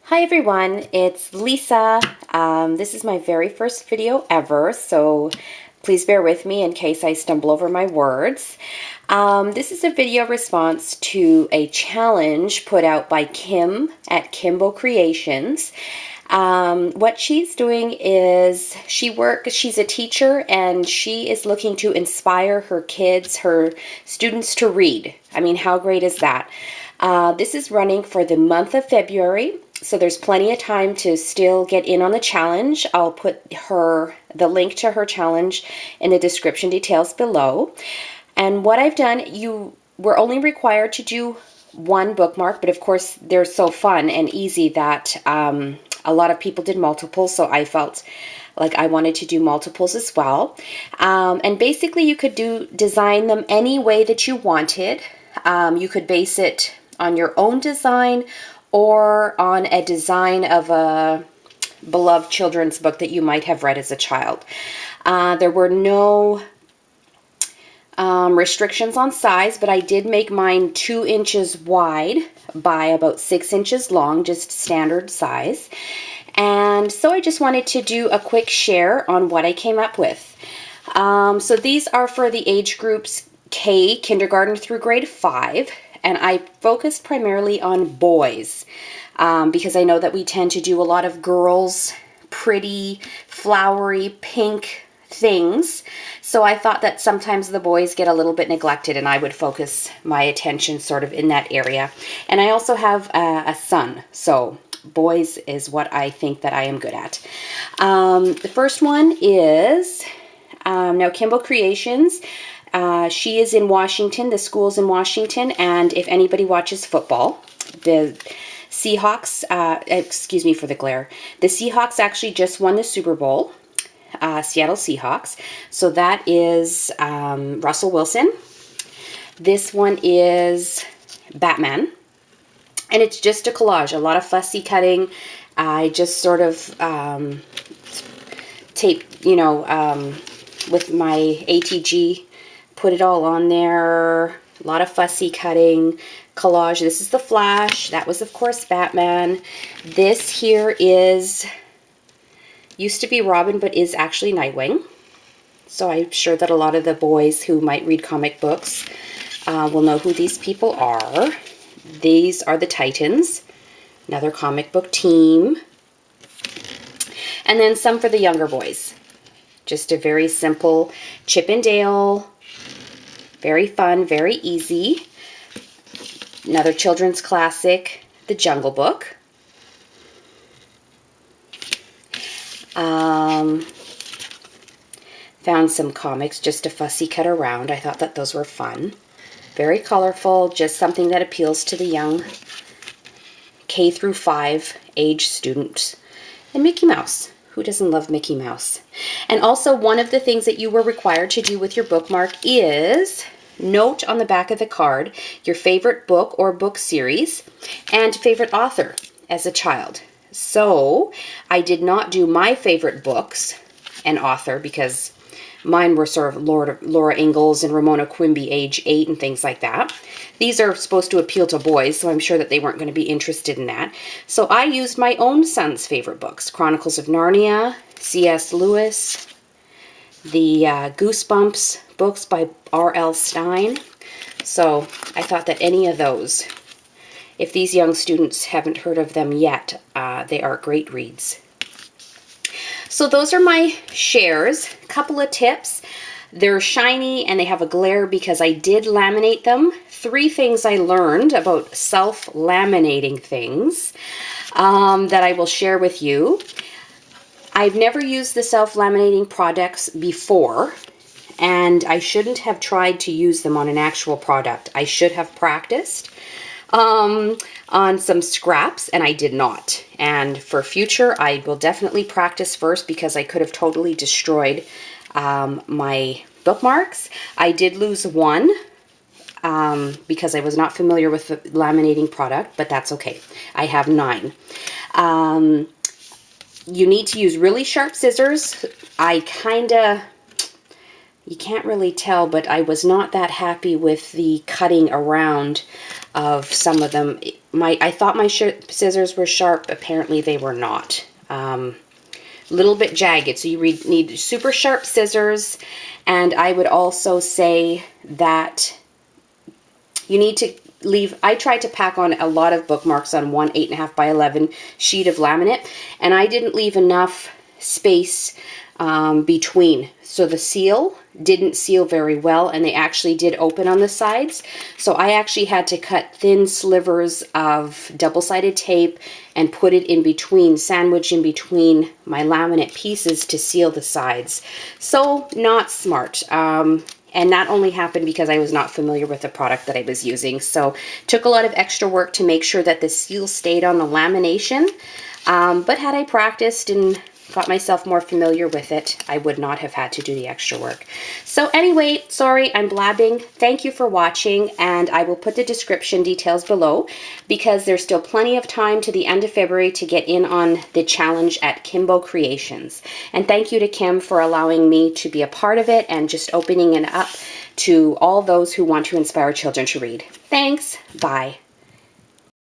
Hi everyone, it's Lisa. This is my very first video ever, so please bear with me in case I stumble over my words. This is a video response to a challenge put out by Kim at Kimbo Kreations. What she's doing is she's a teacher and she is looking to inspire her kids, her students to read. I mean, how great is that? This is running for the month of February, so there's plenty of time to still get in on the challenge. I'll put the link to her challenge in the description details below. And what I've done, you were only required to do one bookmark, but of course they're so fun and easy that a lot of people did multiples, so I felt like I wanted to do multiples as well. And basically you could design them any way that you wanted. You could base it on your own design or on a design of a beloved children's book that you might have read as a child. There were no restrictions on size, but I did make mine 2 inches wide by about 6 inches long, just standard size. And so I just wanted to do a quick share on what I came up with. So these are for the age groups K, kindergarten through grade 5, and I focused primarily on boys because I know that we tend to do a lot of girls, pretty, flowery, pink things. So I thought that sometimes the boys get a little bit neglected and I would focus my attention sort of in that area. And I also have a son, so boys is what I think that I am good at. The first one is now Kimbo Kreations. She is in Washington, the school's in Washington, and if anybody watches football, the Seahawks, excuse me for the glare, the Seahawks actually just won the Super Bowl, Seattle Seahawks, so that is Russell Wilson. This one is Batman, and it's just a collage, a lot of fussy cutting. I just sort of tape, with my ATG, put it all on there. A lot of fussy cutting, collage. This is the Flash. That was, of course, Batman. This here used to be Robin, but is actually Nightwing. So I'm sure that a lot of the boys who might read comic books will know who these people are. These are the Titans, another comic book team. And then some for the younger boys. Just a very simple Chip and Dale. Very fun, very easy. Another children's classic, The Jungle Book. Found some comics just to fussy cut around. I thought that those were fun. Very colorful, just something that appeals to the young K through 5 age students. And Mickey Mouse. Who doesn't love Mickey Mouse? And also one of the things that you were required to do with your bookmark is note on the back of the card your favorite book or book series and favorite author as a child. So I did not do my favorite books and author because mine were sort of Laura Ingalls and Ramona Quimby age 8 and things like that. These are supposed to appeal to boys, so I'm sure that they weren't going to be interested in that. So I used my own son's favorite books, Chronicles of Narnia, C.S. Lewis, the Goosebumps books by R.L. Stine. So I thought that any of those, if these young students haven't heard of them yet, they are great reads. So those are my shares. A couple of tips. They're shiny and they have a glare because I did laminate them. 3 things I learned about self-laminating things that I will share with you. I've never used the self-laminating products before, and I shouldn't have tried to use them on an actual product. I should have practiced on some scraps, and I did not. And for future, I will definitely practice first because I could have totally destroyed my bookmarks. I did lose one because I was not familiar with the laminating product, but that's okay. I have 9. You need to use really sharp scissors. I kind of you can't really tell, but I was not that happy with the cutting around of some of them. I thought my scissors were sharp. Apparently they were not. Little bit jagged, so you need super sharp scissors. And I would also say that you need to leave, I tried to pack on a lot of bookmarks on one 8.5 by 11 sheet of laminate, and I didn't leave enough space between. So the seal didn't seal very well, and they actually did open on the sides. So I actually had to cut thin slivers of double-sided tape and put it in between, sandwich in between my laminate pieces to seal the sides. So not smart. And that only happened because I was not familiar with the product that I was using. So took a lot of extra work to make sure that the seal stayed on the lamination. But had I practiced and got myself more familiar with it, I would not have had to do the extra work. So anyway, sorry, I'm blabbing. Thank you for watching, and I will put the description details below because there's still plenty of time to the end of February to get in on the challenge at Kimbo Kreations. And thank you to Kim for allowing me to be a part of it and just opening it up to all those who want to inspire children to read. Thanks. Bye.